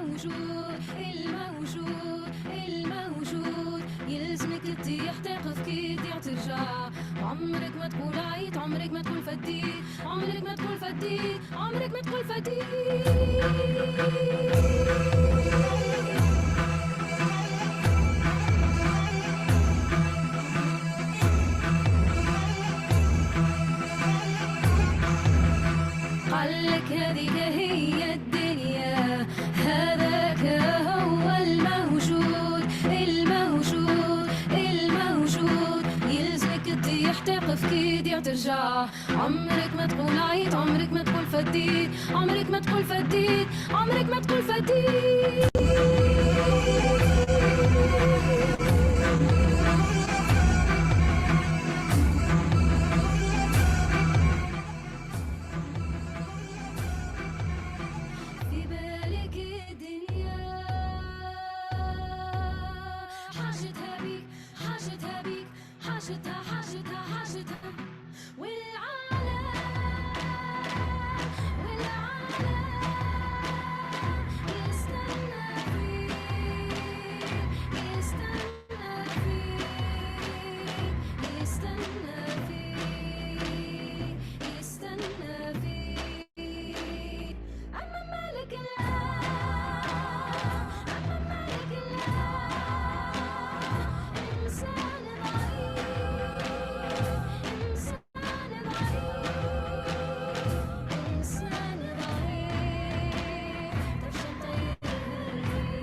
الموجود الموجود الموجود يلزمك تطيح تقف كي تضيع ترجع عمرك ما تقول عيط عمرك ما تقول فديت عمرك ما تقول فديت عمرك ما تقول فديت قالك هذه هي الدنيا هذاك هو الموجود الموجود الموجود يلزمك تطيح تقف كي تضيع ترجع عمرك ما تقول عيط عمرك ما تقول فديت عمرك ما تقول فديت عمرك ما تقول فديت في بالك الدنيا حاجتها بيك حاجتها بيك حاجتها حاجتها حاجتها والعالم والعالم يستنى فيك يستنى فيك يستنى فيك يستنى فيك أما مالك أما مالك إنسان ضعيف إنسان ضعيف إنسان ضعيف تفشل طير الريح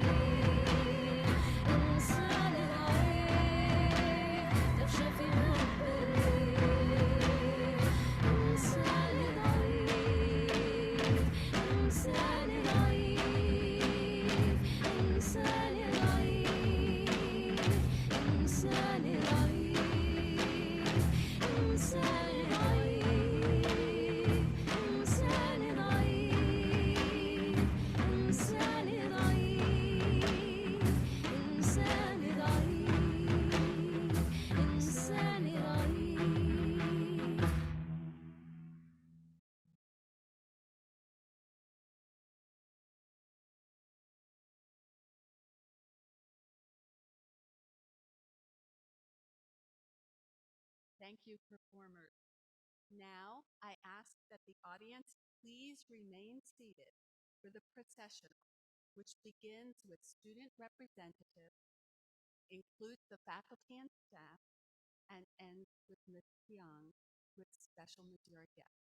إنسان ضعيف تفشل في حب الريح إنسان ضعيف إنسان ضعيف إنسان ضعيف إنسان ضعيف إنسان ضعيف إنسان ضعيف إنسان ضعيف إنسان ضعيف إنسان ضعيف Thank you, performers. Now, I ask that the audience please remain seated for the processional, which begins with student representatives, includes the faculty and staff, and ends with Ms. Kyong with special Madeira guests.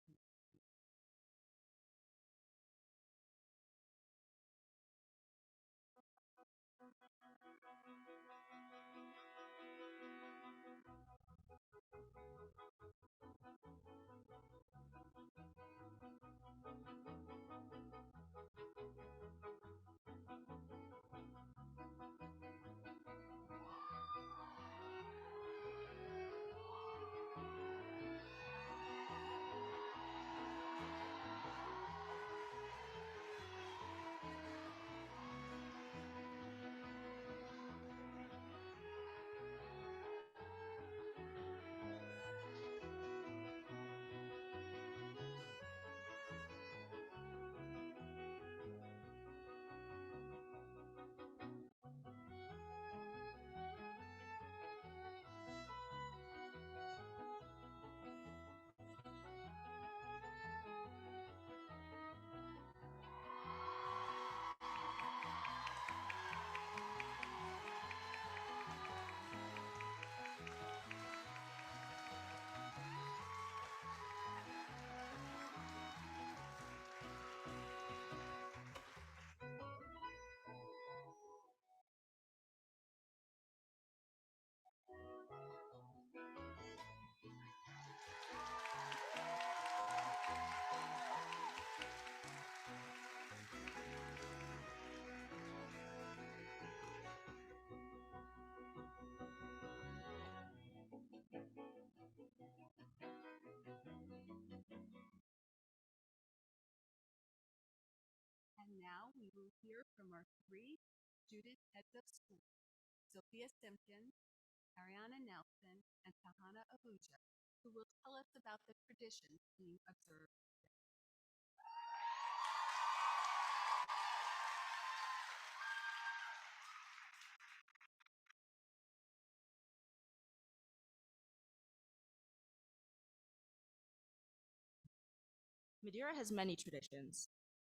And now we will hear from our three student heads of school, Sophia Simpkins, Ariana Nelson, and Tahana Abuja, who will tell us about the traditions being observed. Madeira has many traditions.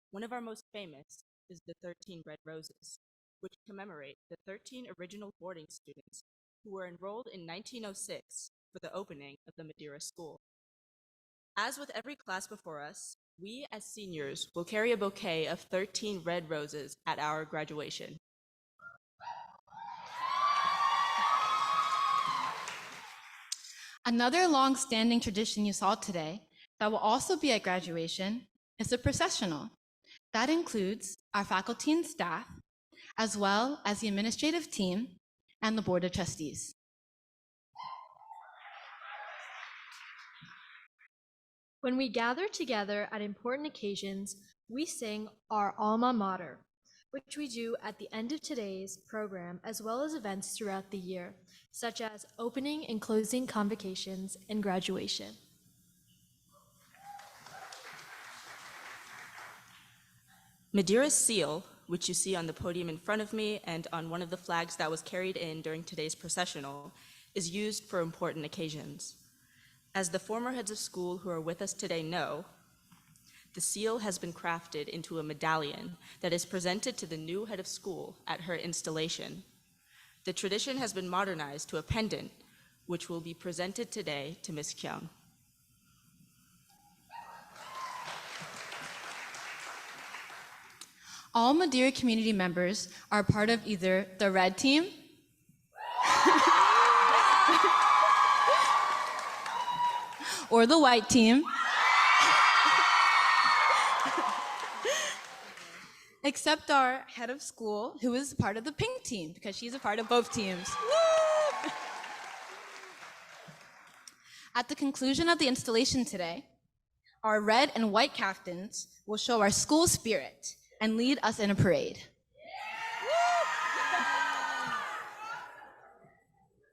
One of our most famous is the 13 Red Roses, which commemorate the 13 original boarding students who were enrolled in 1906 for the opening of the Madeira School. As with every class before us, we as seniors will carry a bouquet of 13 red roses at our graduation. Another long-standing tradition you saw today that will also be at graduation is the processional. That includes our faculty and staff, as well as the administrative team and the Board of Trustees. When we gather together at important occasions, we sing our alma mater, which we do at the end of today's program, as well as events throughout the year, such as opening and closing convocations and graduation. Madeira's seal, which you see on the podium in front of me and on one of the flags that was carried in during today's processional, is used for important occasions. As the former heads of school who are with us today know, the seal has been crafted into a medallion that is presented to the new head of school at her installation. The tradition has been modernized to a pendant, which will be presented today to Ms. Kyong. All Madeira community members are part of either the red team or the white team, except our head of school, who is part of the pink team, because she's a part of both teams. At the conclusion of the installation today, our red and white caftans will show our school spirit and lead us in a parade.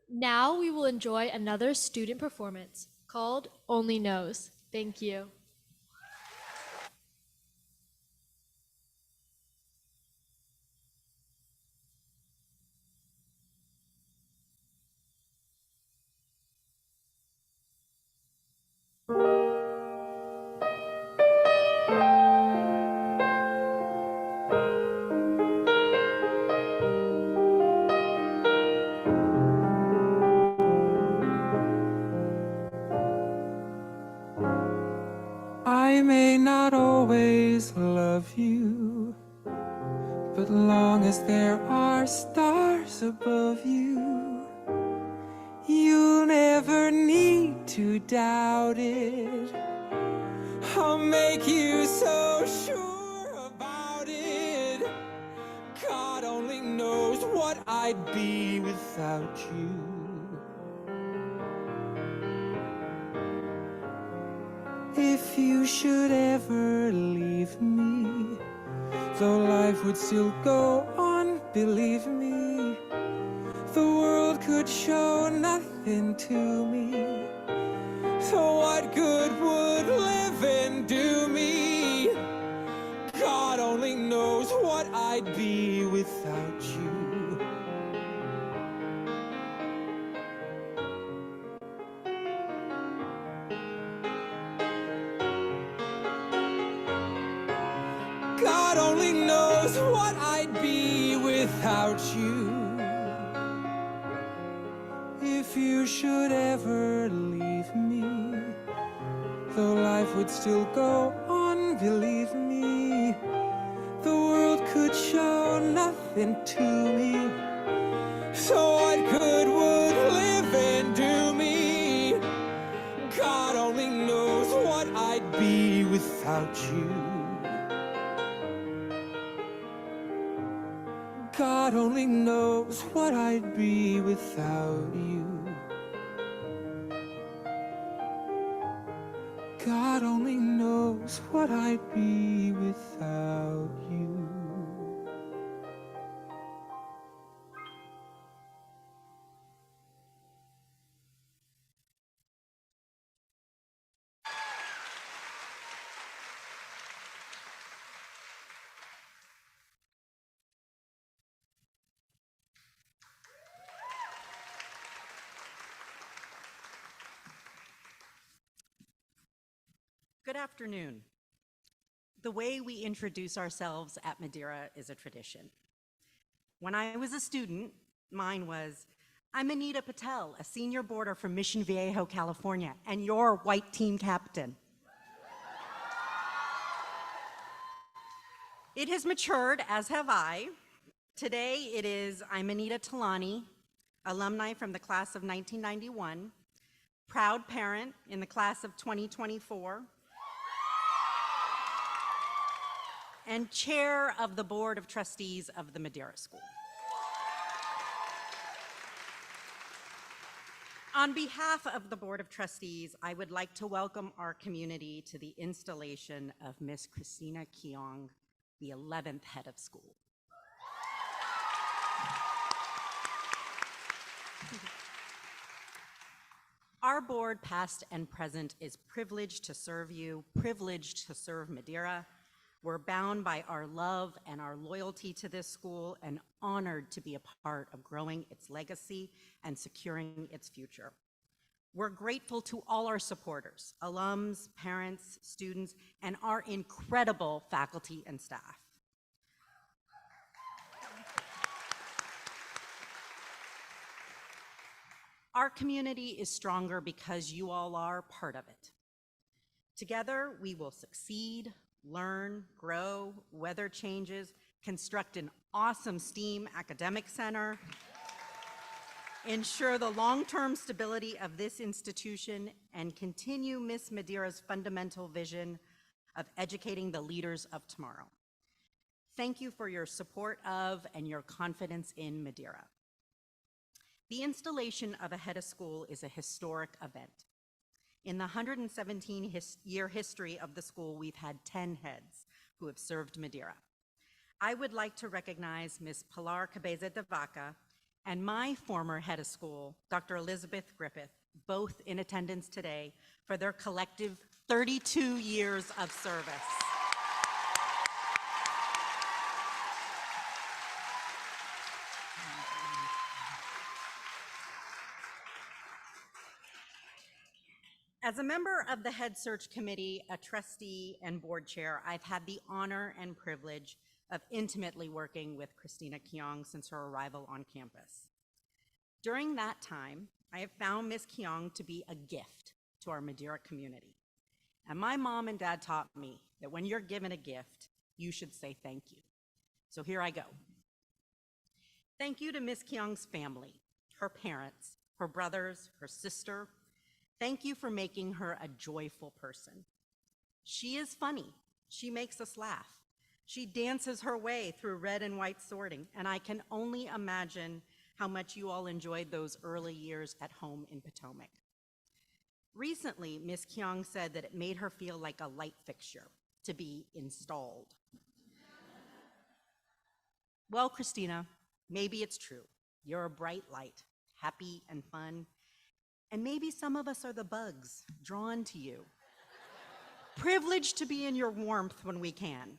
Now we will enjoy another student performance called Only Knows. Thank you. I may not always love you, but long as there are stars above you, you'll never need to doubt it. I'll make you so sure about it. God only knows what I'd be without you. If you should ever leave me, though life would still go on, believe me, the world could show nothing to me. So what good would living do me? God only knows what I'd be without you. God only knows what I'd be without you. If you should ever leave me, though life would still go on, believe me, the world could show nothing to me. So what good would living do me? God only knows what I'd be without you. God only knows what I'd be without you. God only knows what I'd be without you. Good afternoon. The way we introduce ourselves at Madeira is a tradition. When I was a student, mine was, I'm Anita Patel, a senior boarder from Mission Viejo, California, and your white team captain. It has matured, as have I. Today it is, I'm Anita Talani, alumni from the class of 1991, proud parent in the class of 2024, and chair of the Board of Trustees of the Madeira School. On behalf of the Board of Trustees, I would like to welcome our community to the installation of Miss Christina Kyong, the 11th head of school. Our board, past and present, is privileged to serve you, privileged to serve Madeira. We're bound by our love and our loyalty to this school and honored to be a part of growing its legacy and securing its future. We're grateful to all our supporters, alums, parents, students, and our incredible faculty and staff. Our community is stronger because you all are part of it. Together, we will succeed, learn, grow, weather changes, construct an awesome STEAM academic center, ensure the long-term stability of this institution, and continue Miss Madeira's fundamental vision of educating the leaders of tomorrow. Thank you for your support of and your confidence in Madeira. The installation of a head of school is a historic event. In the 117-year history of the school, we've had 10 heads who have served Madeira. I would like to recognize Ms. Pilar Cabeza de Vaca and my former head of school, Dr. Elizabeth Griffith, both in attendance today, for their collective 32 years of service. As a member of the Head Search Committee, a trustee, and board chair, I've had the honor and privilege of intimately working with Christina Kyong since her arrival on campus. During that time, I have found Ms. Kyong to be a gift to our Madeira community. And my mom and dad taught me that when you're given a gift, you should say thank you. So here I go. Thank you to Ms. Kyong's family, her parents, her brothers, her sister. Thank you for making her a joyful person. She is funny. She makes us laugh. She dances her way through red and white sorting, and I can only imagine how much you all enjoyed those early years at home in Potomac. Recently, Ms. Kyong said that it made her feel like a light fixture to be installed. Well, Christina, maybe it's true. You're a bright light, happy and fun. And maybe some of us are the bugs drawn to you. Privileged to be in your warmth when we can.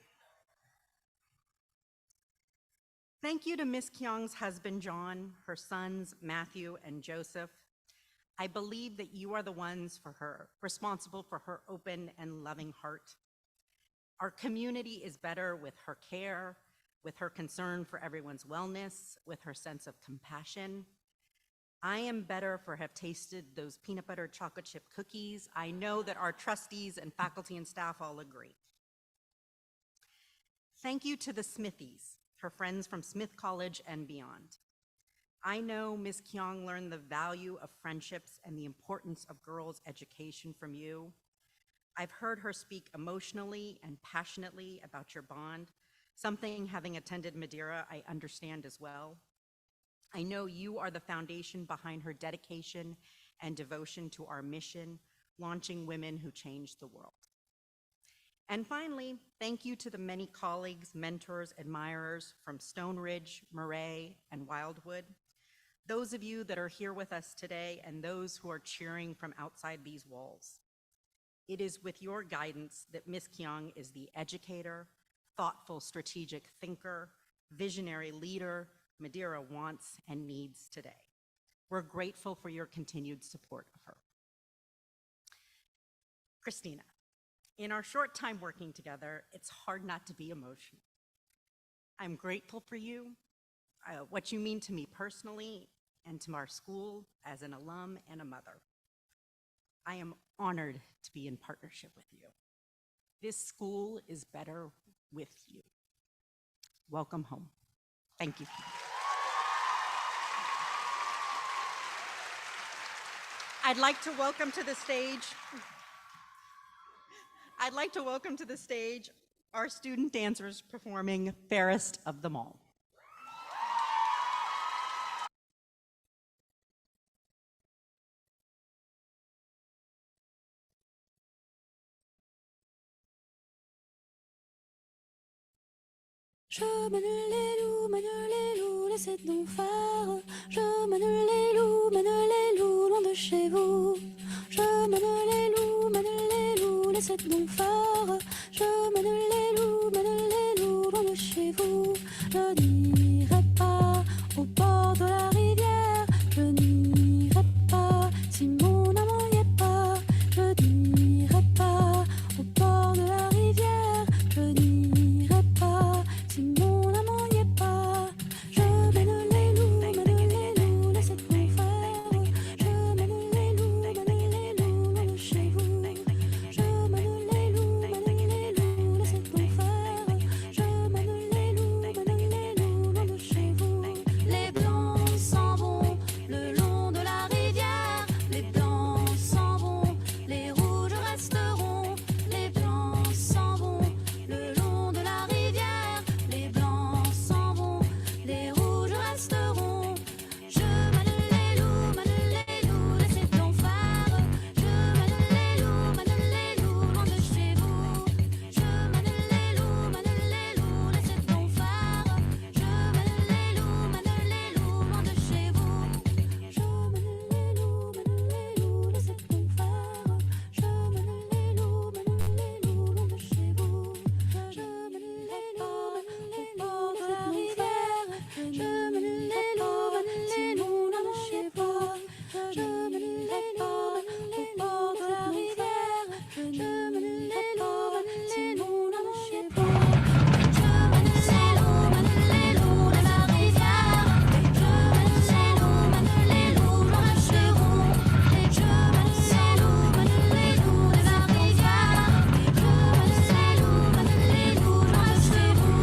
Thank you to Ms. Kyong's husband, John, her sons, Matthew and Joseph. I believe that you are the ones responsible for her open and loving heart. Our community is better with her care, with her concern for everyone's wellness, with her sense of compassion. I am better for have tasted those peanut butter chocolate chip cookies. I know that our trustees and faculty and staff all agree. Thank you to the Smithies, her friends from Smith College and beyond. I know Ms. Kyong learned the value of friendships and the importance of girls' education from you. I've heard her speak emotionally and passionately about your bond, something having attended Madeira I understand as well. I know you are the foundation behind her dedication and devotion to our mission, launching women who change the world. And finally, thank you to the many colleagues, mentors, admirers from Stone Ridge, Murray, and Wildwood, those of you that are here with us today and those who are cheering from outside these walls. It is with your guidance that Ms. Kyong is the educator, thoughtful, strategic thinker, visionary leader Madeira wants and needs today. We're grateful for your continued support of her. Christina, In our short time working together, it's hard not to be emotional. I'm grateful for you, what you mean to me personally and to our school as an alum and a mother. I am honored to be in partnership with you. This school is better with you. Welcome home. Thank you. I'd like to welcome to the stage our student dancers performing Fairest of Them All. Je mène les loups, laissez donc faire. Je mène les loups, loin de chez vous. Je mène les loups, laissez donc faire. Je mène les loups, loin de chez vous. Je n'irai pas au bord de la rivière. Je n'irai pas si mon amant n'y est pas. Je n'irai pas au bord de la rivière. Je n'irai pas si mon amant n'y est pas. Je mène les loups, laissez donc faire. Je mène les loups, loin de chez vous. Je mène les loups, laissez donc faire. Je mène les loups, loin de chez vous. Les blancs s'en vont le long de la rivière. Les blancs s'en vont, les rouges resteront. Les blancs s'en vont le long de la rivière. Les blancs s'en vont, les rouges resteront. Je mène les loups, laissez donc faire. Je mène les loups, loin de chez vous. Je mène les loups, laissez donc faire. Je mène les loups, loin de chez vous. Je mène les loups, laissez donc faire. Je mène les loups, loin de chez vous. Je mène les loups, au bord de la rivière. Je mène les loups, si mon amant chez vous. Je mène les loups, au bord de la rivière. Je mène les loups, si mon amant chez vous. Je mène les loups, de la rivière. Je mène les loups, loin de chez vous. Je mène les loups, de la rivière. Je mène les loups, loin de chez vous.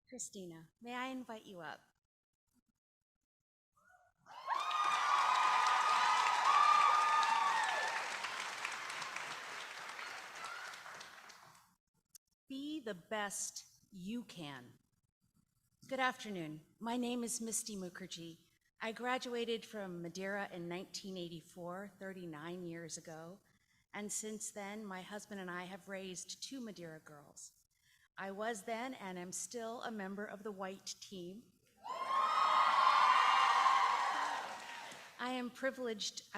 Christina, may I invite you up? Be the best you can. Good afternoon. My name is Misty Mukherjee. I graduated from Madeira in 1984, 39 years ago, and since then, my husband and I have raised 2 Madeira girls. I was then and am still a member of the white team. I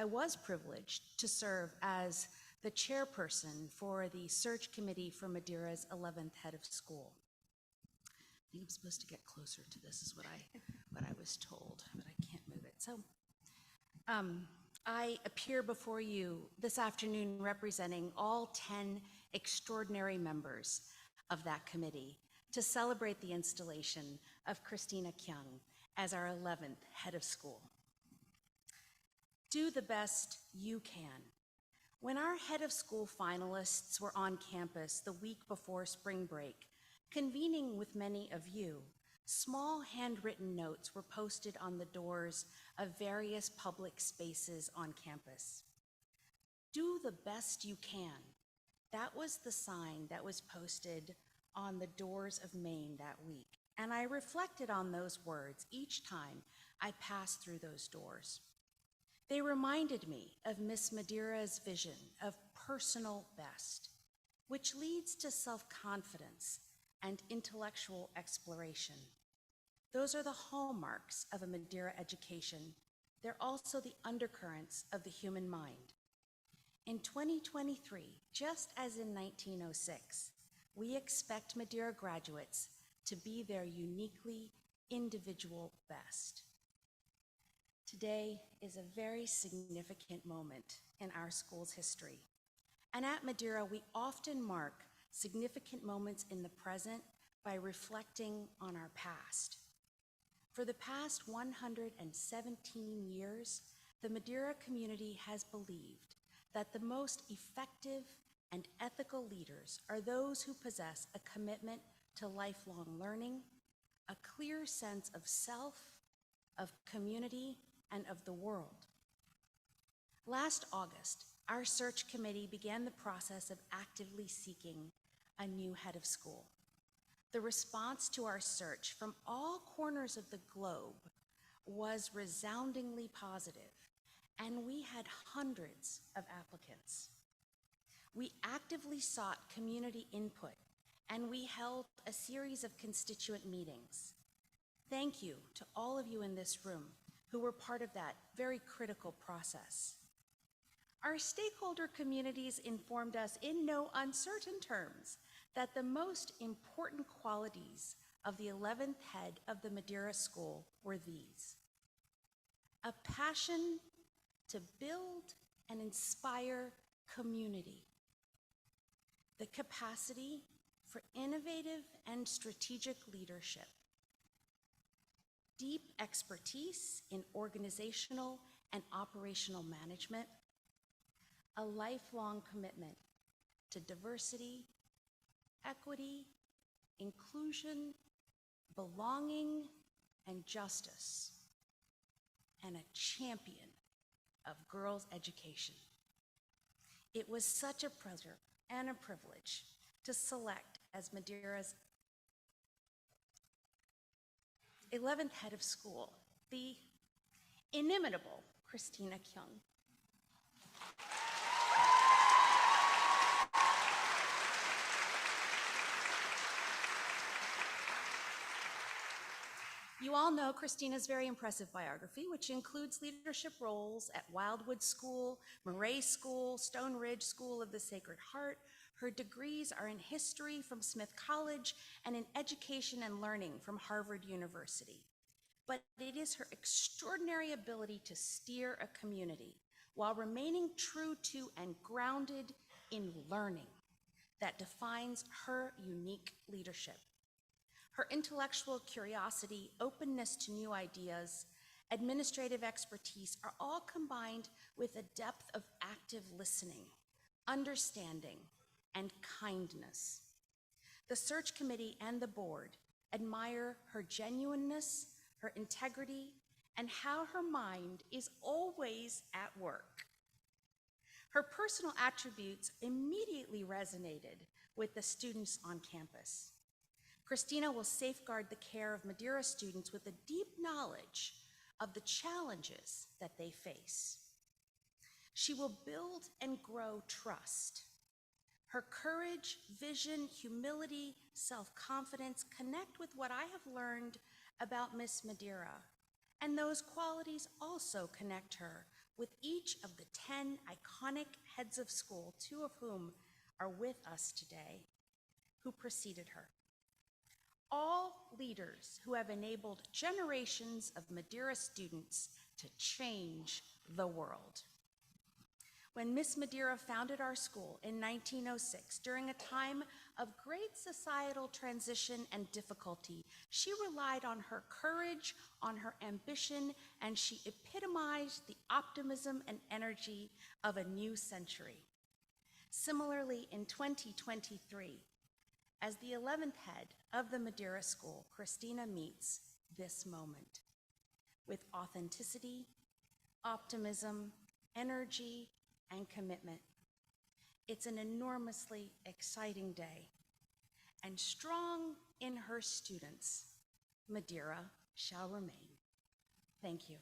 was privileged to serve as the chairperson for the search committee for Madeira's 11th head of school. I think I'm supposed to get closer to this is what I was told, but I can't move it. So I appear before you this afternoon representing all 10 extraordinary members of that committee to celebrate the installation of Christina Kyong as our 11th head of school. Do the best you can. When our head of school finalists were on campus the week before spring break, convening with many of you, small handwritten notes were posted on the doors of various public spaces on campus. Do the best you can. That was the sign that was posted on the doors of Maine that week. And I reflected on those words each time I passed through those doors. They reminded me of Miss Madeira's vision of personal best, which leads to self-confidence and intellectual exploration. Those are the hallmarks of a Madeira education. They're also the undercurrents of the human mind. In 2023, just as in 1906, we expect Madeira graduates to be their uniquely individual best. Today is a very significant moment in our school's history. And at Madeira, we often mark significant moments in the present by reflecting on our past. For the past 117 years, the Madeira community has believed that the most effective and ethical leaders are those who possess a commitment to lifelong learning, a clear sense of self, of community, and of the world. Last August, our search committee began the process of actively seeking a new head of school. The response to our search from all corners of the globe was resoundingly positive, and we had hundreds of applicants. We actively sought community input, and we held a series of constituent meetings. Thank you to all of you in this room who were part of that very critical process. Our stakeholder communities informed us in no uncertain terms that the most important qualities of the 11th head of the Madeira School were these: a passion to build and inspire community, the capacity for innovative and strategic leadership, deep expertise in organizational and operational management, a lifelong commitment to diversity, equity, inclusion, belonging, and justice, and a champion of girls' education. It was such a pleasure and a privilege to select as Madeira's 11th head of school, the inimitable Christina Kyong. You all know Christina's very impressive biography, which includes leadership roles at Wildwood School, Murray School, Stone Ridge School of the Sacred Heart. Her degrees are in history from Smith College and in education and learning from Harvard University. But it is her extraordinary ability to steer a community while remaining true to and grounded in learning that defines her unique leadership. Her intellectual curiosity, openness to new ideas, administrative expertise are all combined with a depth of active listening, understanding, and kindness. The search committee and the board admire her genuineness, her integrity, and how her mind is always at work. Her personal attributes immediately resonated with the students on campus. Christina will safeguard the care of Madeira students with a deep knowledge of the challenges that they face. She will build and grow trust. Her courage, vision, humility, self-confidence connect with what I have learned about Miss Madeira, and those qualities also connect her with each of the 10 iconic heads of school, 2 of whom are with us today, who preceded her. All leaders who have enabled generations of Madeira students to change the world. When Miss Madeira founded our school in 1906, during a time of great societal transition and difficulty, she relied on her courage, on her ambition, and she epitomized the optimism and energy of a new century. Similarly, in 2023, as the 11th head of the Madeira School, Christina meets this moment with authenticity, optimism, energy, and commitment. It's an enormously exciting day, and strong in her students, Madeira shall remain. Thank you.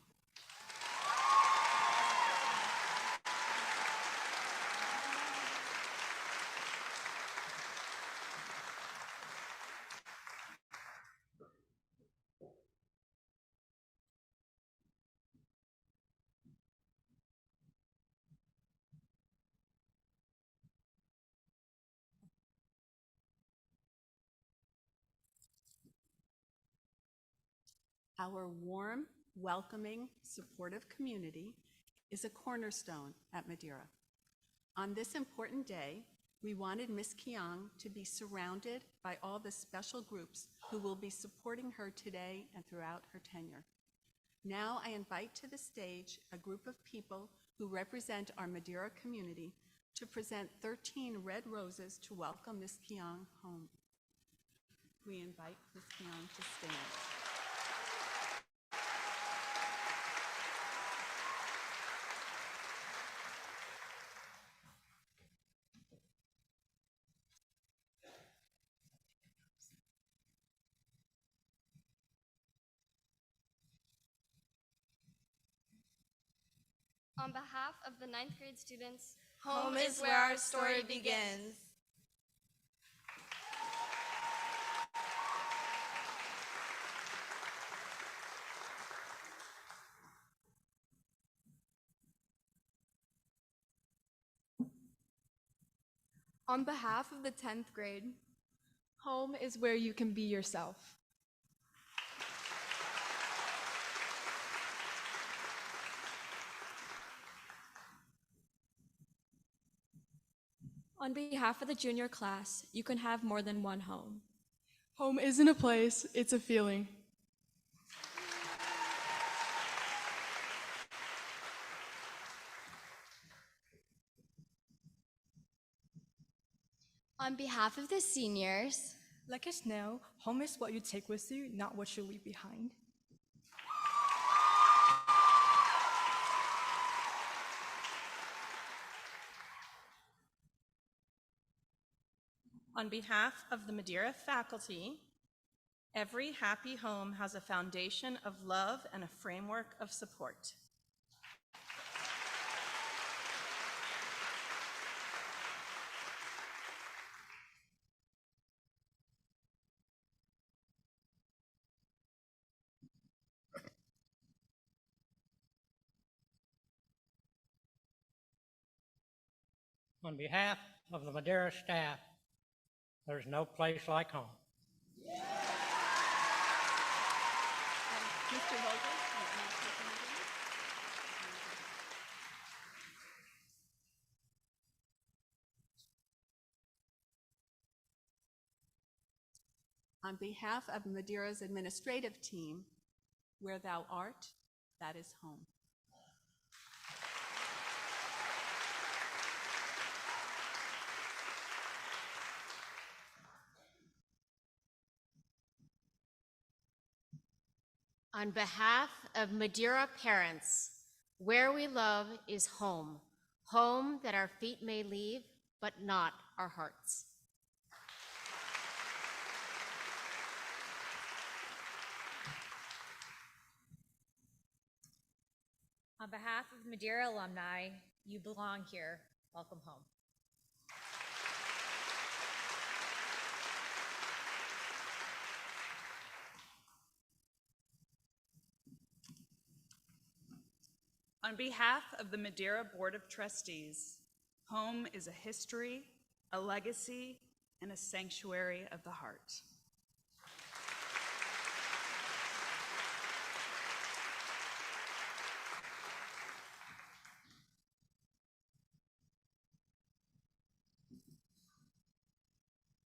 Our warm, welcoming, supportive community is a cornerstone at Madeira. On this important day, we wanted Ms. Kyong to be surrounded by all the special groups who will be supporting her today and throughout her tenure. Now I invite to the stage a group of people who represent our Madeira community to present 13 red roses to welcome Ms. Kyong home. We invite Ms. Kyong to stand. On behalf of the 9th grade students, Home is where our story begins. On behalf of the 10th grade, home is where you can be yourself. on behalf of the junior class, you can have more than one home. Home isn't a place, it's a feeling. On behalf of the seniors, let us know home is what you take with you, not what you leave behind. On behalf of the Madeira faculty, every happy home has a foundation of love and a framework of support. On behalf of the Madeira staff, there's no place like home. Mr. Vogel, you want to take another one? On behalf of Madeira's administrative team, where thou art, that is home. On behalf of Madeira parents, where we love is home, home that our feet may leave, but not our hearts. On behalf of Madeira alumni, you belong here. Welcome home. On behalf of the Madeira Board of Trustees, home is a history, a legacy, and a sanctuary of the heart.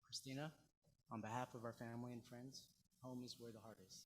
Christina, on behalf of our family and friends, home is where the heart is.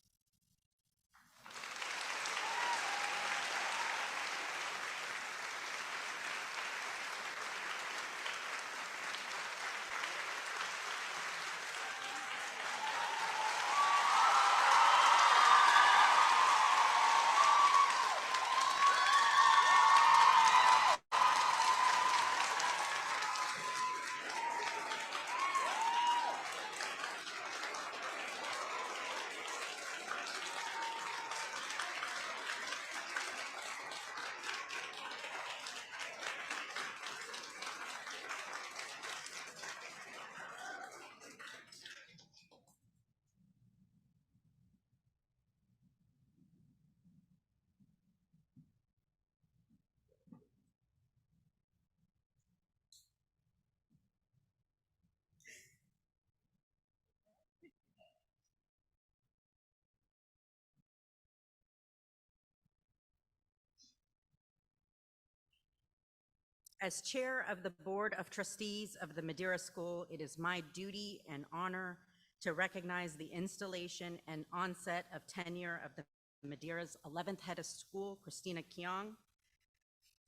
As chair of the Board of Trustees of the Madeira School, it is my duty and honor to recognize the installation and onset of tenure of the Madeira's 11th head of school, Christina Kyong.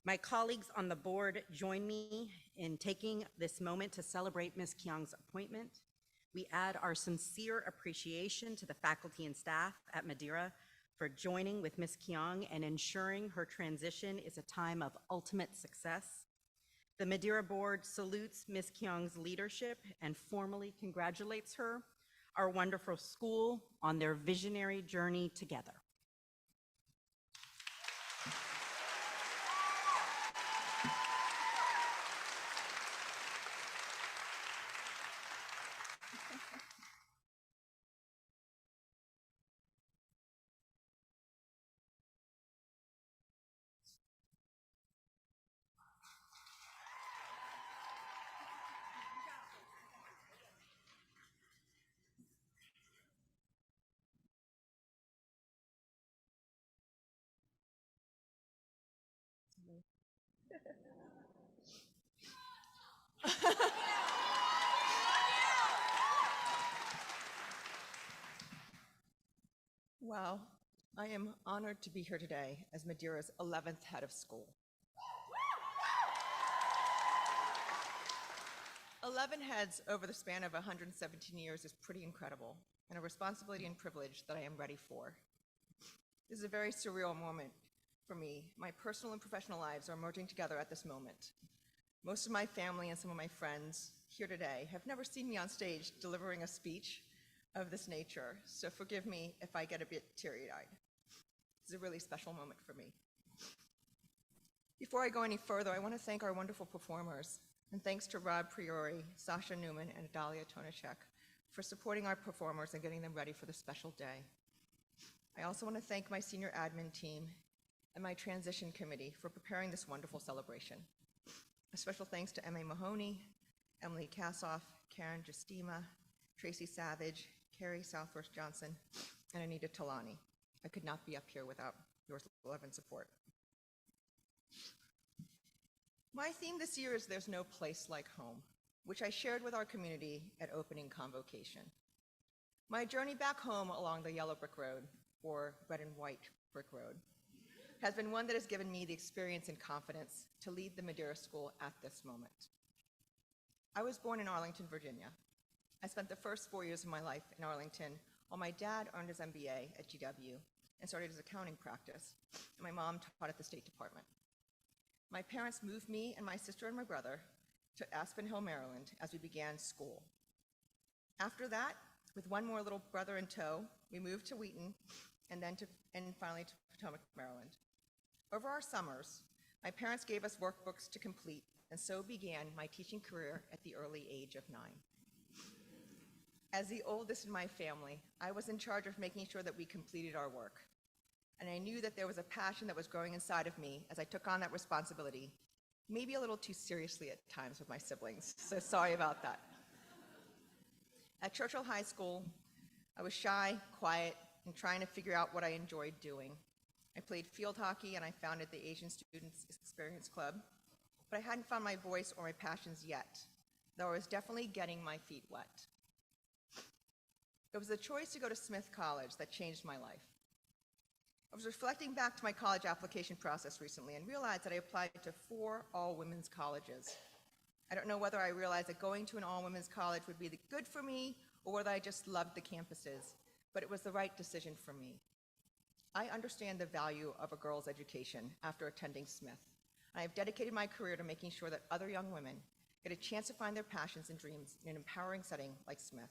My colleagues on the board join me in taking this moment to celebrate Ms. Kyong's appointment. We add our sincere appreciation to the faculty and staff at Madeira for joining with Ms. Kyong and ensuring her transition is a time of ultimate success. The Madeira board salutes Ms. Kyong's leadership and formally congratulates her, our wonderful school, on their visionary journey together. Wow, I am honored to be here today as Madeira's 11th head of school. 11 heads over the span of 117 years is pretty incredible, and a responsibility and privilege that I am ready for. This is a very surreal moment for me. My personal and professional lives are merging together at this moment. Most of my family and some of my friends here today have never seen me on stage delivering a speech of this nature, so forgive me if I get a bit teary-eyed. This is a really special moment for me. Before I go any further, I want to thank our wonderful performers, and thanks to Rob Priori, Sasha Newman, and Adalia Tonacek for supporting our performers and getting them ready for this special day. I also want to thank my senior admin team and my transition committee for preparing this wonderful celebration. A special thanks to Emma Mahoney, Emily Kassoff, Karen Justima, Tracy Savage, Carrie Southworth Johnson, and Anita Talani. I could not be up here without your love and support. My theme this year is There's No Place Like Home, which I shared with our community at opening convocation. My journey back home along the yellow brick road, or red and white brick road, has been one that has given me the experience and confidence to lead the Madeira School at this moment. I was born in Arlington, Virginia. I spent the first 4 years of my life in Arlington while my dad earned his MBA at GW and started his accounting practice, and my mom taught at the State Department. My parents moved me and my sister and my brother to Aspen Hill, Maryland, as we began school. After that, with one more little brother in tow, we moved to Wheaton and finally to Potomac, Maryland. Over our summers, my parents gave us workbooks to complete, and so began my teaching career at the early age of 9. As the oldest in my family, I was in charge of making sure that we completed our work. And I knew that there was a passion that was growing inside of me as I took on that responsibility, maybe a little too seriously at times with my siblings, so sorry about that. At Churchill High School, I was shy, quiet, and trying to figure out what I enjoyed doing. I played field hockey and I founded the Asian Students Experience Club, but I hadn't found my voice or my passions yet, though I was definitely getting my feet wet. It was the choice to go to Smith College that changed my life. I was reflecting back to my college application process recently and realized that I applied to 4 all-women's colleges. I don't know whether I realized that going to an all-women's college would be good for me or whether I just loved the campuses, but it was the right decision for me. I understand the value of a girl's education after attending Smith. I have dedicated my career to making sure that other young women get a chance to find their passions and dreams in an empowering setting like Smith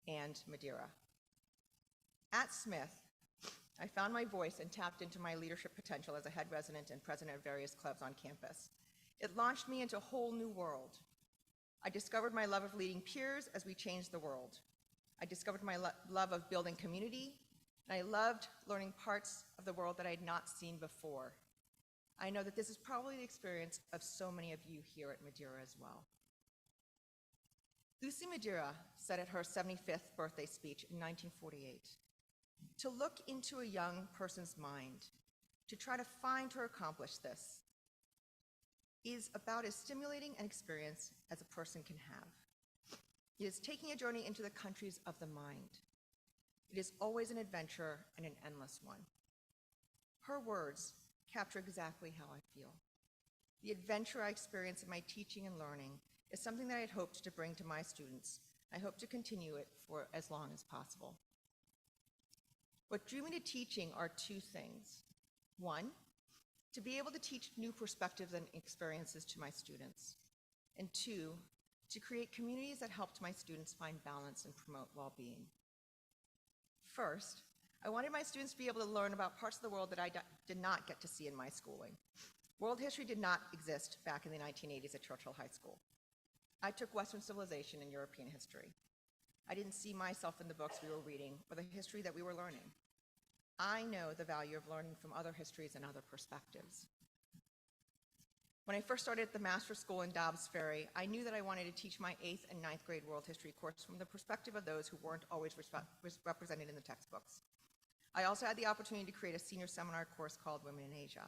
and Madeira. At Smith, I found my voice and tapped into my leadership potential as a head resident and president of various clubs on campus. It launched me into a whole new world. I discovered my love of leading peers as we changed the world. I discovered my love of building community, and I loved learning parts of the world that I had not seen before. I know that this is probably the experience of so many of you here at Madeira as well. Lucy Madeira said at her 75th birthday speech in 1948, "To look into a young person's mind, to try to find or accomplish this, is about as stimulating an experience as a person can have. It is taking a journey into the countries of the mind. It is always an adventure and an endless one. Her words capture exactly how I feel. The adventure I experience in my teaching and learning is something that I had hoped to bring to my students. I hope to continue it for as long as possible. What drew me to teaching are two things. One, to be able to teach new perspectives and experiences to my students. And two, to create communities that helped my students find balance and promote well-being. First, I wanted my students to be able to learn about parts of the world that I did not get to see in my schooling. World history did not exist back in the 1980s at Churchill High School. I took Western civilization and European history. I didn't see myself in the books we were reading or the history that we were learning. I know the value of learning from other histories and other perspectives. When I first started at the Master's School in Dobbs Ferry, I knew that I wanted to teach my 8th and 9th grade world history course from the perspective of those who weren't always represented in the textbooks. I also had the opportunity to create a senior seminar course called Women in Asia.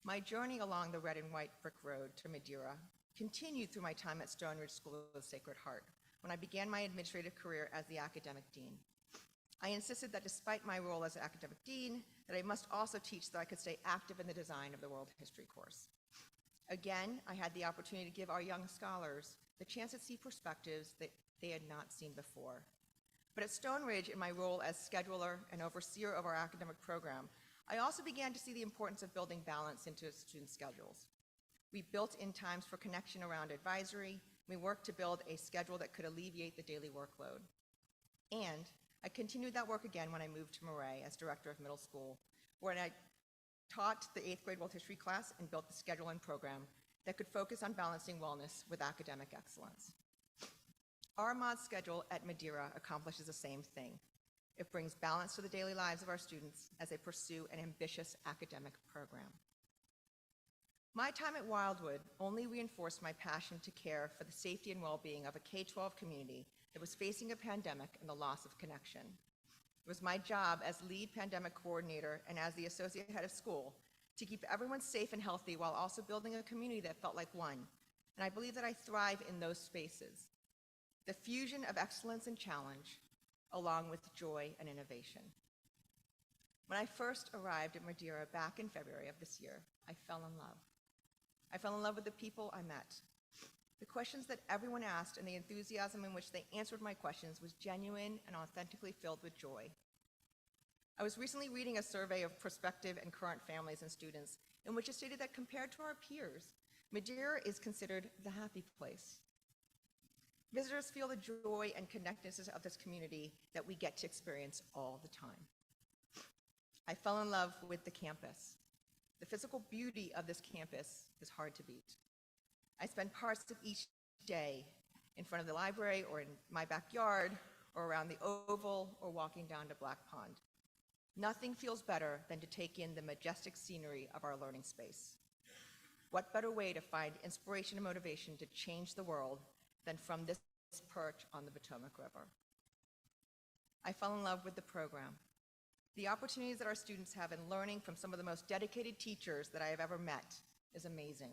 My journey along the red and white brick road to Madeira continued through my time at Stone Ridge School of the Sacred Heart, when I began my administrative career as the academic dean. I insisted that despite my role as an academic dean, that I must also teach so that I could stay active in the design of the world history course. Again, I had the opportunity to give our young scholars the chance to see perspectives that they had not seen before. But at Stone Ridge, in my role as scheduler and overseer of our academic program, I also began to see the importance of building balance into student schedules. We built in times for connection around advisory. We worked to build a schedule that could alleviate the daily workload. And I continued that work again when I moved to Marais as director of middle school, where I taught the 8th grade world history class and built the schedule and program that could focus on balancing wellness with academic excellence. Our mod schedule at Madeira accomplishes the same thing. It brings balance to the daily lives of our students as they pursue an ambitious academic program. My time at Wildwood only reinforced my passion to care for the safety and well-being of a K-12 community that was facing a pandemic and the loss of connection. It was my job as lead pandemic coordinator and as the associate head of school to keep everyone safe and healthy while also building a community that felt like one. And I believe that I thrive in those spaces. The fusion of excellence and challenge, along with joy and innovation. When I first arrived at Madeira back in February of this year, I fell in love. I fell in love with the people I met. The questions that everyone asked and the enthusiasm in which they answered my questions was genuine and authentically filled with joy. I was recently reading a survey of prospective and current families and students in which it stated that compared to our peers, Madeira is considered the happy place. Visitors feel the joy and connectedness of this community that we get to experience all the time. I fell in love with the campus. The physical beauty of this campus is hard to beat. I spend parts of each day in front of the library or in my backyard or around the Oval or walking down to Black Pond. Nothing feels better than to take in the majestic scenery of our learning space. What better way to find inspiration and motivation to change the world than from this perch on the Potomac River? I fell in love with the program. The opportunities that our students have in learning from some of the most dedicated teachers that I have ever met is amazing.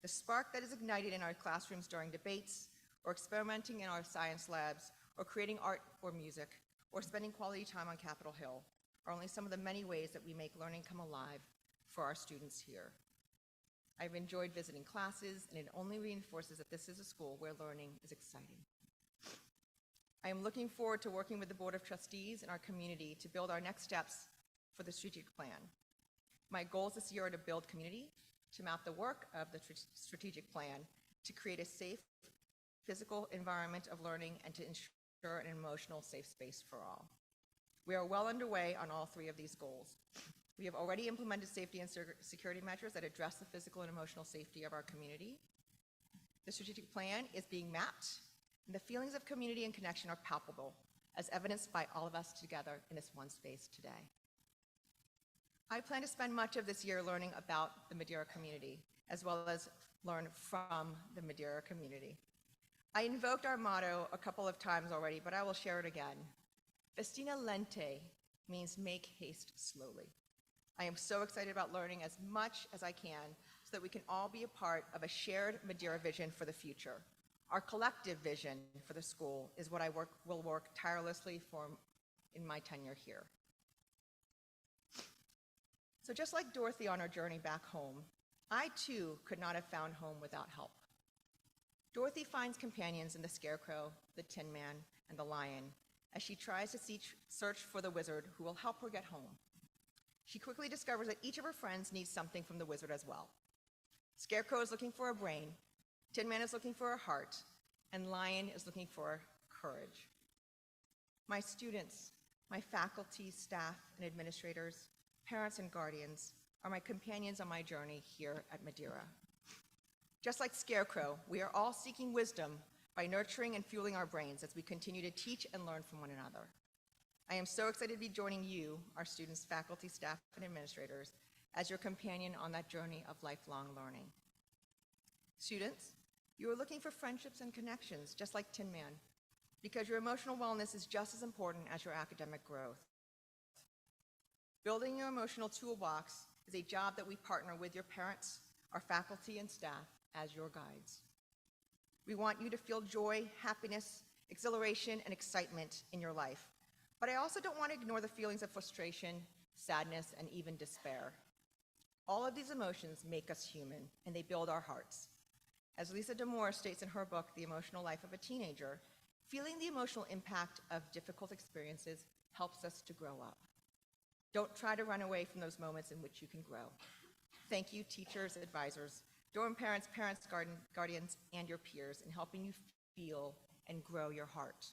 The spark that is ignited in our classrooms during debates, or experimenting in our science labs, or creating art or music, or spending quality time on Capitol Hill are only some of the many ways that we make learning come alive for our students here. I've enjoyed visiting classes, and it only reinforces that this is a school where learning is exciting. I am looking forward to working with the Board of Trustees and our community to build our next steps for the strategic plan. My goals this year are to build community, to map the work of the strategic plan, to create a safe physical environment of learning, and to ensure an emotional safe space for all. We are well underway on all three of these goals. We have already implemented safety and security measures that address the physical and emotional safety of our community. The strategic plan is being mapped, and the feelings of community and connection are palpable, as evidenced by all of us together in this one space today. I plan to spend much of this year learning about the Madeira community, as well as learn from the Madeira community. I invoked our motto a couple of times already, but I will share it again. Festina lente means make haste slowly. I am so excited about learning as much as I can so that we can all be a part of a shared Madeira vision for the future. Our collective vision for the school is what I will work tirelessly for in my tenure here. So just like Dorothy on her journey back home, I too could not have found home without help. Dorothy finds companions in the Scarecrow, the Tin Man, and the Lion as she tries to search for the wizard who will help her get home. She quickly discovers that each of her friends needs something from the wizard as well. Scarecrow is looking for a brain, Tin Man is looking for a heart, and Lion is looking for courage. My students, my faculty, staff, and administrators, parents, and guardians are my companions on my journey here at Madeira. Just like Scarecrow, we are all seeking wisdom by nurturing and fueling our brains as we continue to teach and learn from one another. I am so excited to be joining you, our students, faculty, staff, and administrators, as your companion on that journey of lifelong learning. Students, you are looking for friendships and connections, just like Tin Man, because your emotional wellness is just as important as your academic growth. Building your emotional toolbox is a job that we partner with your parents, our faculty, and staff as your guides. We want you to feel joy, happiness, exhilaration, and excitement in your life. But I also don't want to ignore the feelings of frustration, sadness, and even despair. All of these emotions make us human, and they build our hearts. As Lisa D'Amour states in her book, The Emotional Life of a Teenager, feeling the emotional impact of difficult experiences helps us to grow up. Don't try to run away from those moments in which you can grow. Thank you, teachers, advisors, dorm parents, guardians, and your peers in helping you feel and grow your heart.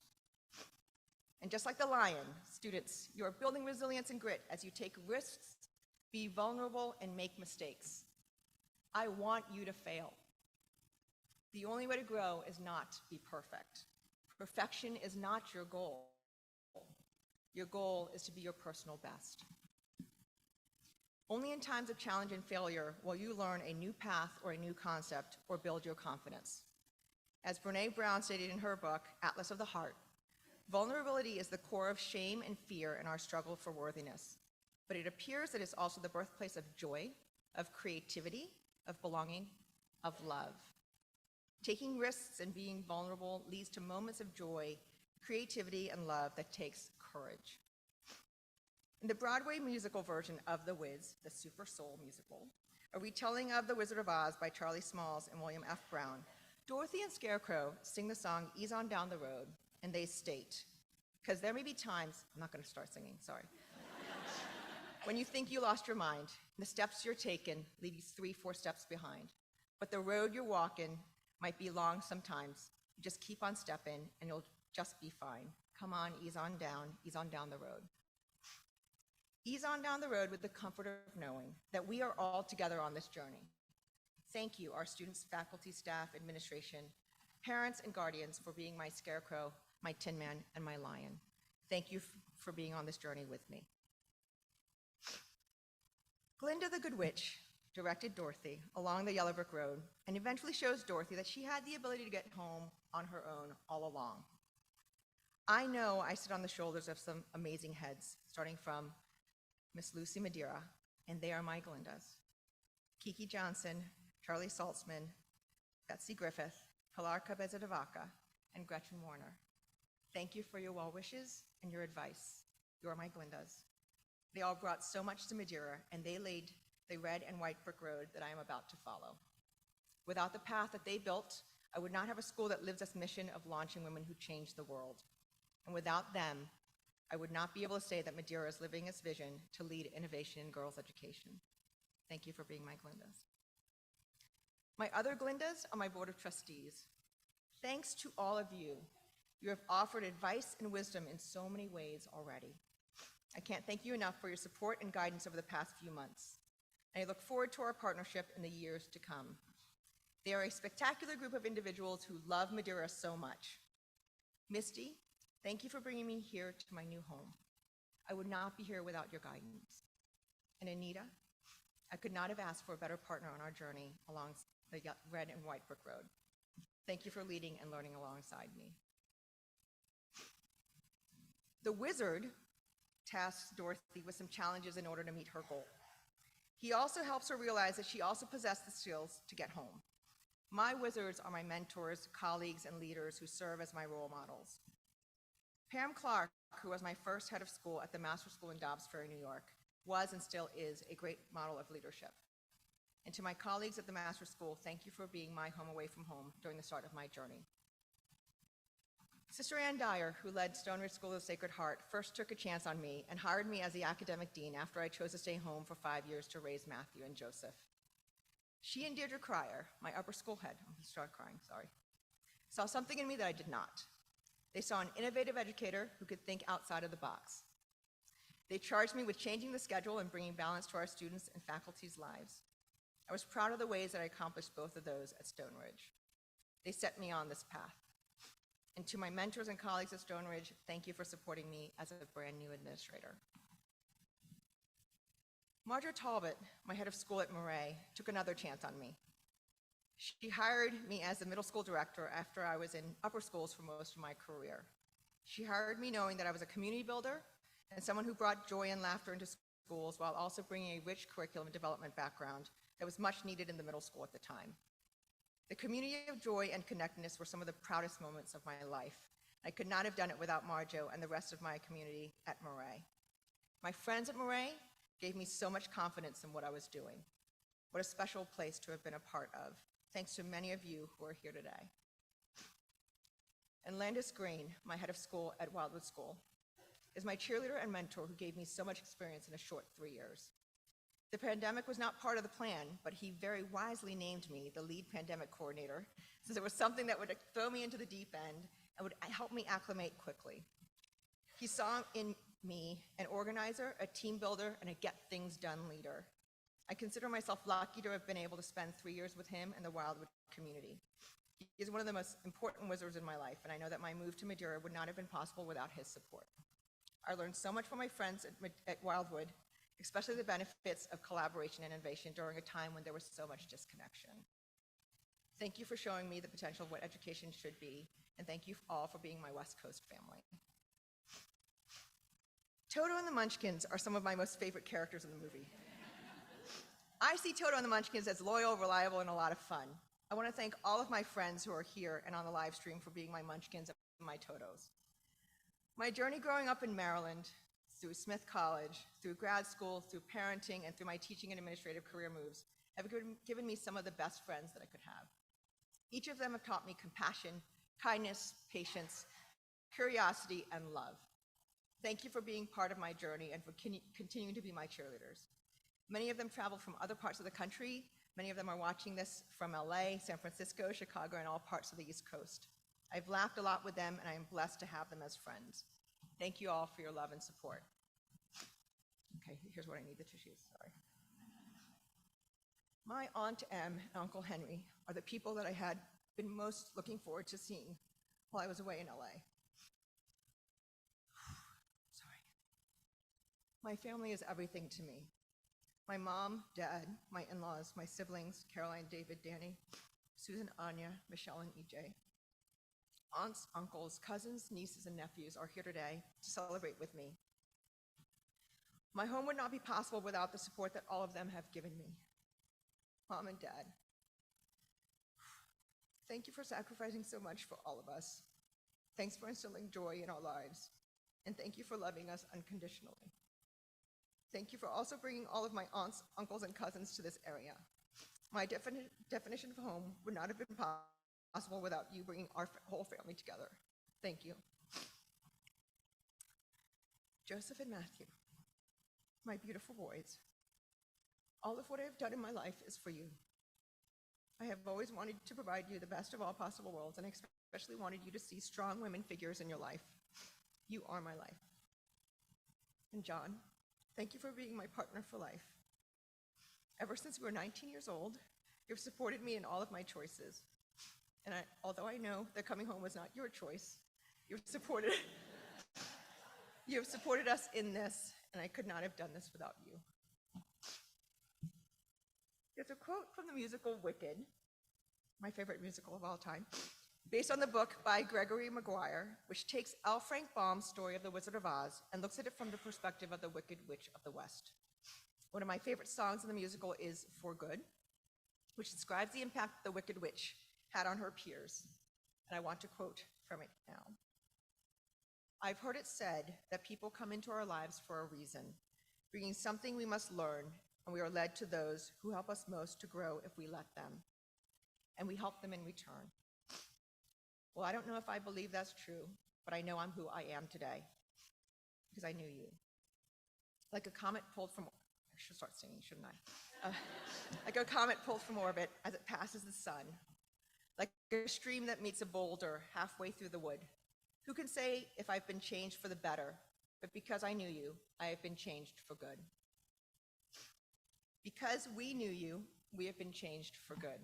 And just like the Lion, students, you are building resilience and grit as you take risks, be vulnerable, and make mistakes. I want you to fail. The only way to grow is not be perfect. Perfection is not your goal. Your goal is to be your personal best. Only in times of challenge and failure will you learn a new path or a new concept or build your confidence. As Brené Brown stated in her book, Atlas of the Heart, vulnerability is the core of shame and fear in our struggle for worthiness. But it appears that it's also the birthplace of joy, of creativity, of belonging, of love. Taking risks and being vulnerable leads to moments of joy, creativity, and love that takes courage. In the Broadway musical version of The Wiz, the Super Soul musical, a retelling of The Wizard of Oz by Charlie Smalls and William F. Brown, Dorothy and Scarecrow sing the song Ease On Down the Road, and they state, because there may be times, I'm not going to start singing, sorry, when you think you lost your mind, the steps you're taking leave you 3-4 steps behind. But the road you're walking might be long sometimes. You just keep on stepping, and you'll just be fine. Come on, ease on down the road. Ease on down the road with the comfort of knowing that we are all together on this journey. Thank you, our students, faculty, staff, administration, parents, and guardians for being my Scarecrow, my Tin Man, and my Lion. Thank you for being on this journey with me. Glinda the Good Witch directed Dorothy along the yellow brick road and eventually shows Dorothy that she had the ability to get home on her own all along. I know I sit on the shoulders of some amazing heads, starting from Miss Lucy Madeira, and they are my Glindas. Kiki Johnson, Charlie Saltzman, Betsy Griffith, Pilar Cabeza de Vaca, and Gretchen Warner. Thank you for your well wishes and your advice. You are my Glindas. They all brought so much to Madeira, and they laid the red and white brick road that I am about to follow. Without the path that they built, I would not have a school that lives its mission of launching women who change the world. And without them, I would not be able to say that Madeira is living its vision to lead innovation in girls' education. Thank you for being my Glindas. My other Glindas are my Board of Trustees. Thanks to all of you. You have offered advice and wisdom in so many ways already. I can't thank you enough for your support and guidance over the past few months. And I look forward to our partnership in the years to come. They are a spectacular group of individuals who love Madeira so much. Misty, thank you for bringing me here to my new home. I would not be here without your guidance. And Anita, I could not have asked for a better partner on our journey along the red and white brick road. Thank you for leading and learning alongside me. The wizard tasks Dorothy with some challenges in order to meet her goal. He also helps her realize that she also possessed the skills to get home. My wizards are my mentors, colleagues, and leaders who serve as my role models. Pam Clark, who was my first head of school at the Master School in Dobbs Ferry, New York, was and still is a great model of leadership. And to my colleagues at the Master School, thank you for being my home away from home during the start of my journey. Sister Ann Dyer, who led Stonebridge School of the Sacred Heart, first took a chance on me and hired me as the academic dean after I chose to stay home for 5 years to raise Matthew and Joseph. She and Deirdre Cryer, my upper school head, he started crying, sorry, saw something in me that I did not. They saw an innovative educator who could think outside of the box. They charged me with changing the schedule and bringing balance to our students' and faculty's lives. I was proud of the ways that I accomplished both of those at Stonebridge. They set me on this path. And to my mentors and colleagues at Stonebridge, thank you for supporting me as a brand new administrator. Margaret Talbot, my head of school at Murray, took another chance on me. She hired me as the middle school director after I was in upper schools for most of my career. She hired me knowing that I was a community builder and someone who brought joy and laughter into schools while also bringing a rich curriculum and development background that was much needed in the middle school at the time. The community of joy and connectedness were some of the proudest moments of my life. I could not have done it without Marjo and the rest of my community at Murray. My friends at Murray gave me so much confidence in what I was doing. What a special place to have been a part of, thanks to many of you who are here today. And Landis Green, my head of school at Wildwood School, is my cheerleader and mentor who gave me so much experience in a short 3 years. The pandemic was not part of the plan, but he very wisely named me the lead pandemic coordinator, since it was something that would throw me into the deep end and would help me acclimate quickly. He saw in me an organizer, a team builder, and a get-things-done leader. I consider myself lucky to have been able to spend 3 years with him and the Wildwood community. He is one of the most important wizards in my life, and I know that my move to Madeira would not have been possible without his support. I learned so much from my friends at Wildwood, especially the benefits of collaboration and innovation during a time when there was so much disconnection. Thank you for showing me the potential of what education should be, and thank you all for being my West Coast family. Toto and the Munchkins are some of my most favorite characters in the movie. I see Toto and the Munchkins as loyal, reliable, and a lot of fun. I want to thank all of my friends who are here and on the live stream for being my Munchkins and my Totos. My journey growing up in Maryland, through Smith College, through grad school, through parenting, and through my teaching and administrative career moves, have given me some of the best friends that I could have. Each of them have taught me compassion, kindness, patience, curiosity, and love. Thank you for being part of my journey and for continuing to be my cheerleaders. Many of them traveled from other parts of the country. Many of them are watching this from LA, San Francisco, Chicago, and all parts of the East Coast. I've laughed a lot with them, and I am blessed to have them as friends. Thank you all for your love and support. Okay, here's what I need, the tissues, sorry. My Aunt Em and Uncle Henry are the people that I had been most looking forward to seeing while I was away in LA. Sorry. My family is everything to me. My mom, dad, my in-laws, my siblings, Caroline, David, Danny, Susan, Anya, Michelle, and EJ. Aunts, uncles, cousins, nieces, and nephews are here today to celebrate with me. My home would not be possible without the support that all of them have given me. Mom and Dad, thank you for sacrificing so much for all of us. Thanks for instilling joy in our lives, and thank you for loving us unconditionally. Thank you for also bringing all of my aunts, uncles, and cousins to this area. My definition of home would not have been possible without you bringing our whole family together. Thank you. Joseph and Matthew, my beautiful boys, all of what I have done in my life is for you. I have always wanted to provide you the best of all possible worlds, and I especially wanted you to see strong women figures in your life. You are my life. And John, thank you for being my partner for life. Ever since we were 19 years old, you've supported me in all of my choices. And although I know that coming home was not your choice, you have supported us in this, and I could not have done this without you. There's a quote from the musical Wicked, my favorite musical of all time, based on the book by Gregory Maguire, which takes L. Frank Baum's story of the Wizard of Oz and looks at it from the perspective of the Wicked Witch of the West. One of my favorite songs in the musical is For Good, which describes the impact the Wicked Witch had on her peers. And I want to quote from it now. I've heard it said that people come into our lives for a reason, bringing something we must learn, and we are led to those who help us most to grow if we let them, and we help them in return. Well, I don't know if I believe that's true, but I know I'm who I am today because I knew you. Like a comet pulled from, I should start singing, shouldn't I? Like a comet pulled from orbit as it passes the sun, like a stream that meets a boulder halfway through the wood. Who can say if I've been changed for the better, but because I knew you, I have been changed for good. Because we knew you, we have been changed for good.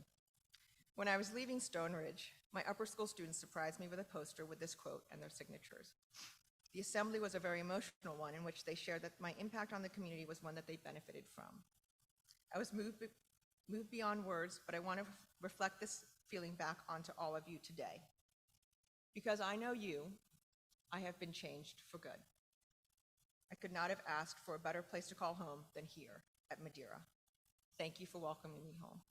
When I was leaving Stone Ridge, my upper school students surprised me with a poster with this quote and their signatures. The assembly was a very emotional one in which they shared that my impact on the community was one that they benefited from. I was moved beyond words, but I want to reflect this feeling back onto all of you today. Because I know you, I have been changed for good. I could not have asked for a better place to call home than here at Madeira. Thank you for welcoming me home.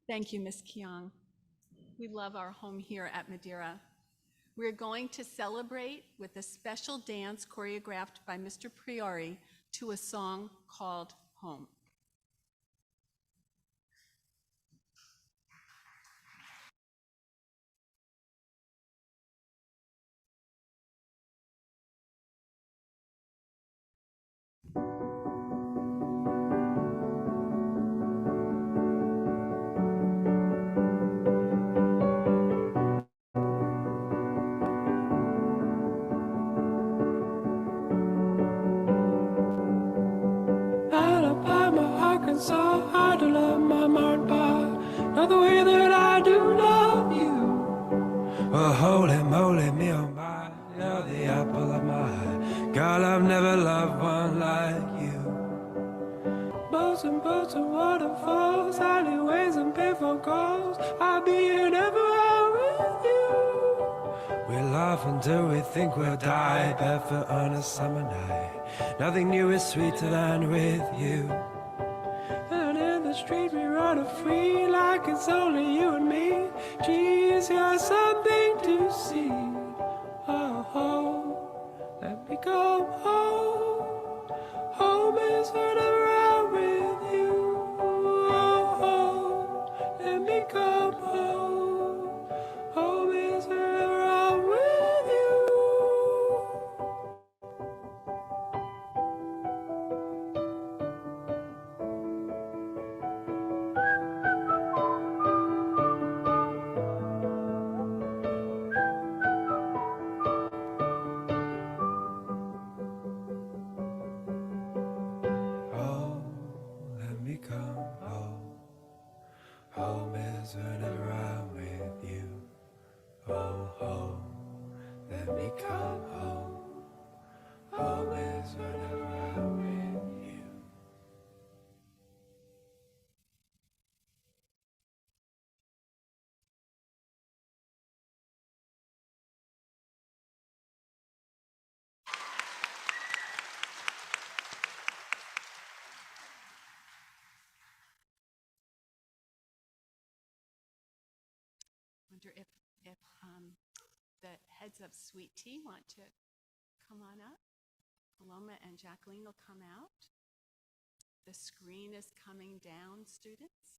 Thank you, Ms. Kyong. We love our home here at Madeira. We're going to celebrate with a special dance choreographed by Mr. Priori to a song called Home. Alabama, Arkansas, I do love my Martin Bar, not the way that I do love you. Well, holy moly, me oh my, you're the apple of my eye. Girl, I've never loved one like you. Boats and waterfalls, alleyways and payphone calls, I'll be here everywhere with you. We laugh until we think we'll die, barefoot on a summer night. Nothing new is sweeter than with you. And in the street we run free like it's only you and me. Geez, you're something to see. Oh, oh, let me go home. Home is whenever I'm with you. Oh, oh, let me come home. Home is whenever I'm with you. Let me come home. Home is whenever I'm with you. Oh, home, let me come home. Home is whenever I'm with you. Wonder if the heads of Sweet Tea want to come on up. Paloma and Jacqueline will come out. The screen is coming down, students.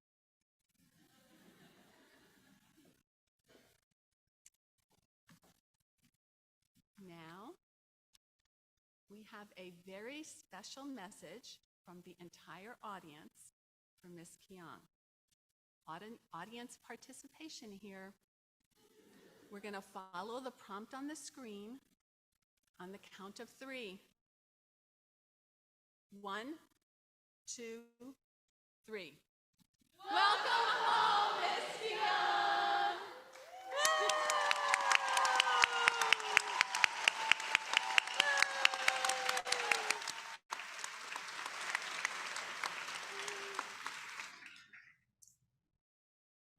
Now, we have a very special message from the entire audience for Ms. Kyong. Audience participation here. We're going to follow the prompt on the screen on the count of 3. 1, 2, 3. Welcome home, Miss Kyong.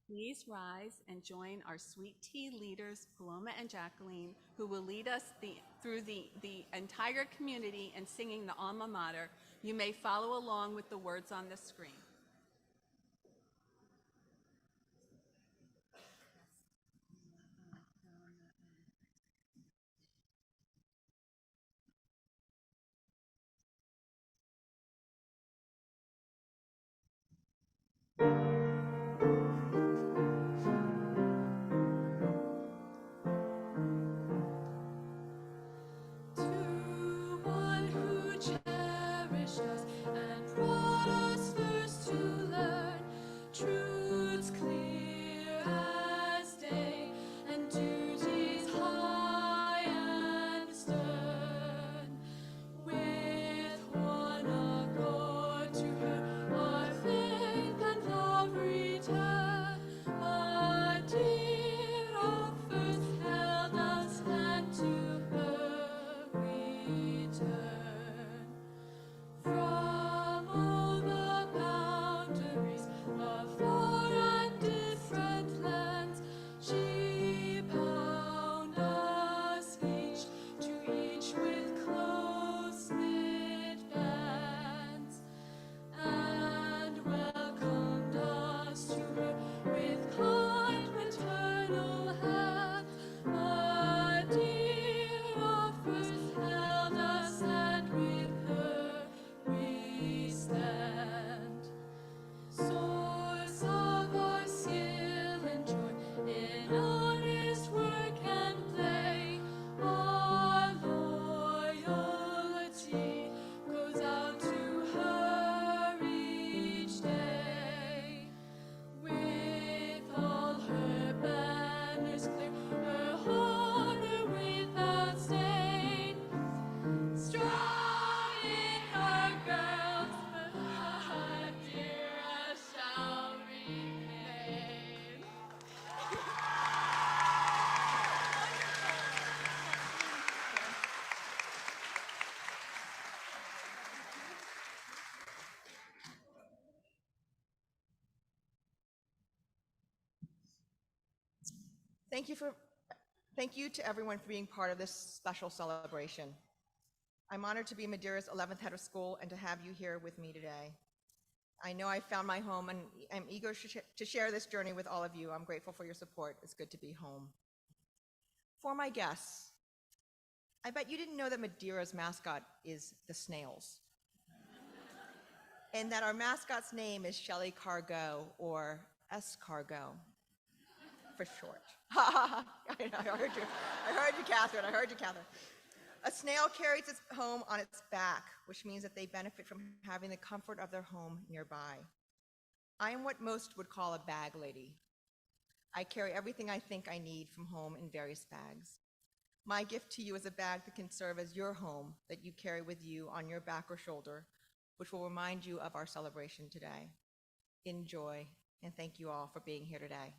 Please rise and join our sweet tea leaders, Paloma and Jacqueline, who will lead us through the entire community in singing the alma mater. You may follow along with the words on the screen. To one who cherished us and brought us first to learn truths clear as day and duties high and stern. With one accord to her our faith and love return. A dear offers held us and to her we turn. From all the boundaries of far and different lands, she bound us each to each with close-knit bands, and welcomed us to her with kind maternal hand. A dear offers held us, and with her we stand. Source of our skill and joy in honest work and play, our loyalty goes out to her each day. With all her banners clear, her honor without stain, strong in her girls, but dear shall remain. Thank you to everyone for being part of this special celebration. I'm honored to be Madeira's 11th head of school and to have you here with me today. I know I found my home and I'm eager to share this journey with all of you. I'm grateful for your support. It's good to be home. For my guests, I bet you didn't know that Madeira's mascot is the snails, and that our mascot's name is Shelley Cargo, or escargot for short. I heard you, Catherine. I heard you, Catherine. A snail carries its home on its back, which means that they benefit from having the comfort of their home nearby. I am what most would call a bag lady. I carry everything I think I need from home in various bags. My gift to you is a bag that can serve as your home, that you carry with you on your back or shoulder, which will remind you of our celebration today. Enjoy, and thank you all for being here today.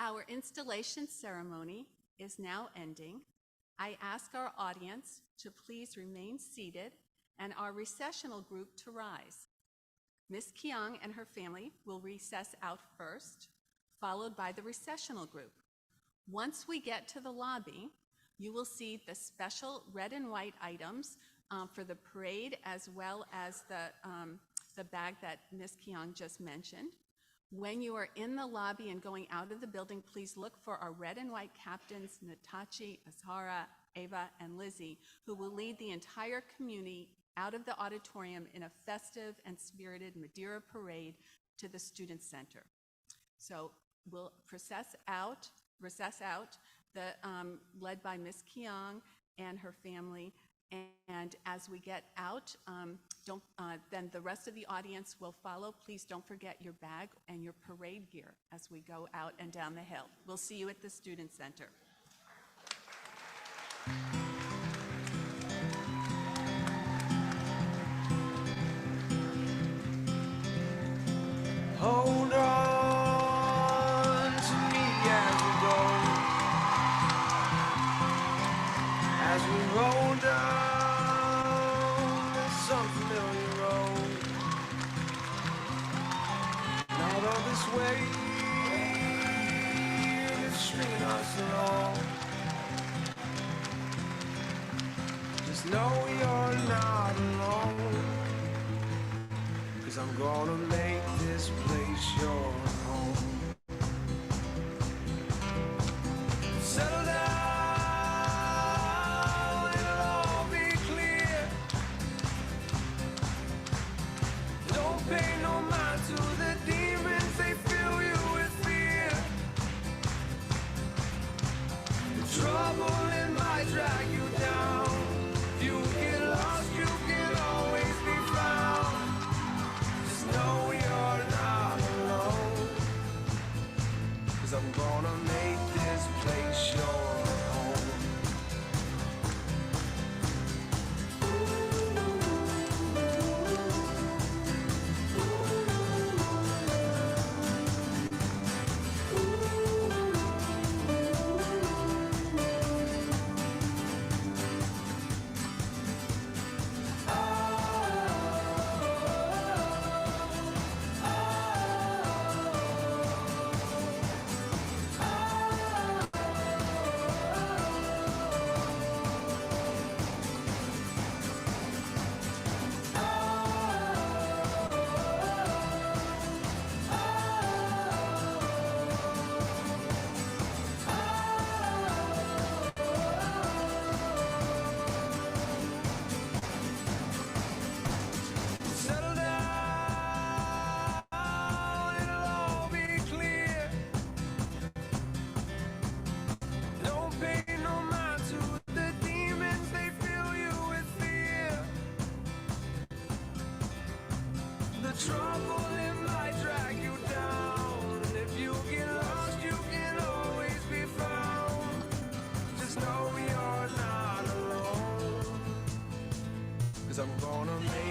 Our installation ceremony is now ending. I ask our audience to please remain seated and our recessional group to rise. Miss Kyong and her family will recess out first, followed by the recessional group. Once we get to the lobby, you will see the special red and white items for the parade, as well as the bag that Miss Kyong just mentioned. When you are in the lobby and going out of the building, please look for our red and white captains, Natachi, Azhara, Ava, and Lizzie, who will lead the entire community out of the auditorium in a festive and spirited Madeira parade to the Student Center. So we'll recess out, led by Miss Kyong and her family. And as we get out, then the rest of the audience will follow. Please don't forget your bag and your parade gear as we go out and down the hill. We'll see you at the Student Center. down some familiar road. Now all this weight is stringing us along. Just know you're not alone, 'cause I'm gonna make this place your home. Settle down, it'll all be clear. Don't pay no mind to the demons, they fill you with fear. The trouble it might drag you down. If you get lost, you can always be found. Just know you're not alone, 'cause I'm gonna make this place your home. Settle down, it'll all be clear. Don't pay no mind to the demons, they fill you with fear. The trouble it might drag you down. If you get lost, you can always be found. Just know you're not alone, 'cause I'm gonna make